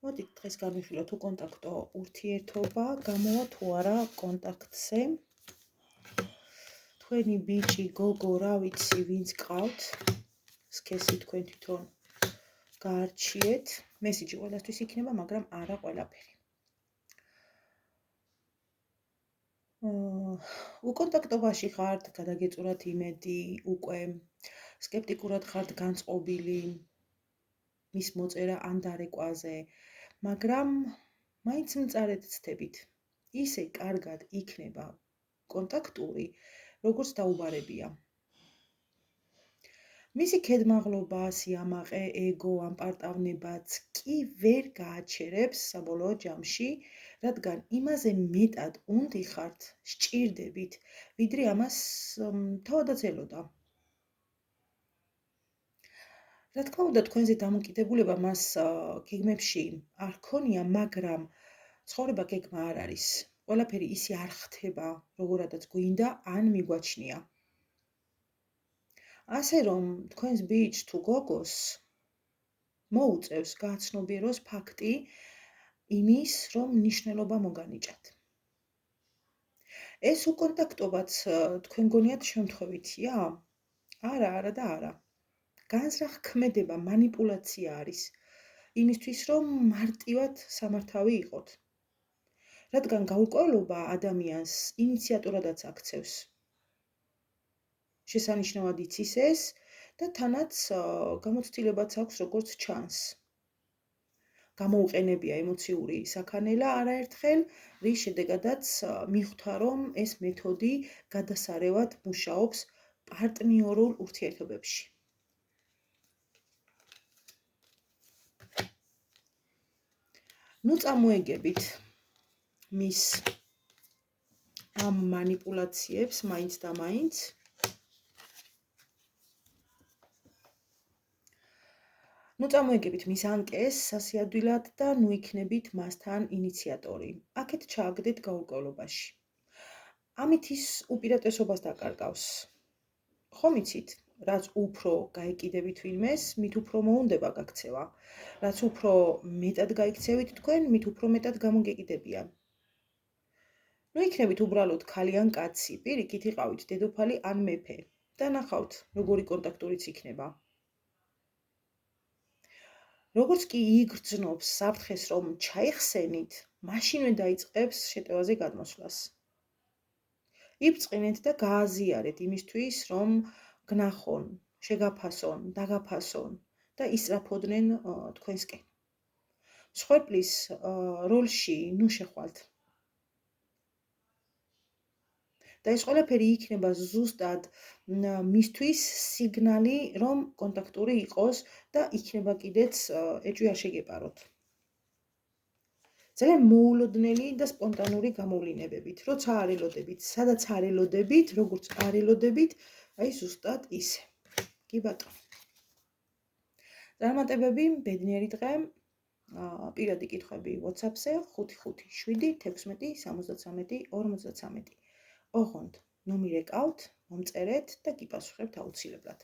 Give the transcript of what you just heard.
მოდით დღეს განვიხილოთ უკონტაქტო ურთიერთობა, გამოვა თუ არა კონტაქტზე. თქვენი ბიჭი, გოგო, რა ვიცი, ვინც გყავთ, სქესი თქვენ თვითონ გაარჩიეთ. მესიჯი ყველასთვის იქნება, მაგრამ არა ყველაფერი. უკონტაქტობაში ხართ, გადაგეწურათ იმედი, უკვე სკეპტიკურად ხართ განწყობილი მის მოწერა ან დარეკვაზე, მაგრამ მაინც მწარედ ცდებით. ისე კარგად იქნება კონტაქტური, როგორც დაუბარებია. მისი ქედმაღლობა, სიამაყე, ეგო ან პარტავნებაც კი ვერ გააჩერებს საბოლოო ჯამში, რადგან იმაზე მეტად უნდიხართ, სჭირდებით, ვიდრე ამას თავადაც ელოდა. რა თქმა უნდა, თქვენზე დამოკიდებულება მას გეგმებში არ ქონია, მაგრამ ცხოვრება გეგმა არ არის. ყველაფერი ისე არ ხდება, როგორადაც გვინდა ან მიგვაჩნია. ასე რომ, თქვენს ბიჭს თუ გოგოს მოუწევს გააცნობიეროს ფაქტი იმის, რომ მნიშვნელობა მოგანიჭათ. ეს უკონტაქტობაც თქვენ გონიათ შემთხვევითია? არა და არა. განზრახ ქმედება, მანიპულაცია არის, იმისთვის, რომ მარტივად სამართავი იყოთ. რადგან გაურკვევლობა ადამიანს ინიციატორადაც აქცევს. შესანიშნავად იცის ეს და თანაც გამოცდილებაც აქვს, როგორც ჩანს. გამოუყენებია ემოციური საქანელა არაერთხელ, რის შედეგადაც მიხვდა, რომ ეს მეთოდი გადასარევად მუშაობს პარტნიორულ ურთიერთობებში. ნუ წამოეგებით მის ამ მანიპულაციებს მაინც და მაინც. ნუ წამოეგებით მის ანკეს სასიადვილად და ნუ იქნებით მასთან ინიციატორი. აქეთ ჩააგდეთ გაურკვევლობაში. ამით ის უპირატესობას დაკარგავს. ხომ იცით, რაც უფრო გაეკიდებით ვინმეს, მით უფრო მოუნდება გაქცევა. რაც უფრო მეტად გაიქცევით თქვენ, მით უფრო მეტად გამოგეკიდებიან. ნუ იქნებით უბრალოდ ქალი ან კაცი, პირიქით იყავით დედოფალი ან მეფე და ნახავთ, როგორი კონტაქტურიც იქნება. როგორც კი იგრძნობს საფრთხეს, რომ ჩაიხსენით, მაშინვე დაიწყებს შეტევაზე გადმოსვლას. იბწყინეთ და გააზიარეთ იმისთვის, რომ გნახონ, შეგაფასონ, დაგაფასონ და ისწრაფოდნენ თქვენსკენ. მსხვერპლის როლში ნუ შეხვალთ. და ეს ყველაფერი იქნება ზუსტად მისთვის სიგნალი, რომ კონტაქტური იყოს და იქნება კიდეც ეჭვი არ შეგეპაროთ. ძალიან მოულოდნელი და სპონტანური გამოვლინებებით, როცა არ ელოდებით, სადაც არ ელოდებით, როგორც არ ელოდებით, აი ზუსტად ისე. კი ბატონო. წარმატებები, ბედნიერი დღე. პირადი კითხვები WhatsApp-ზე 557-16-73-53. ოღონდ ნომერი ეკავთ, მომწერეთ და გიპასუხებთ აუცილებლად.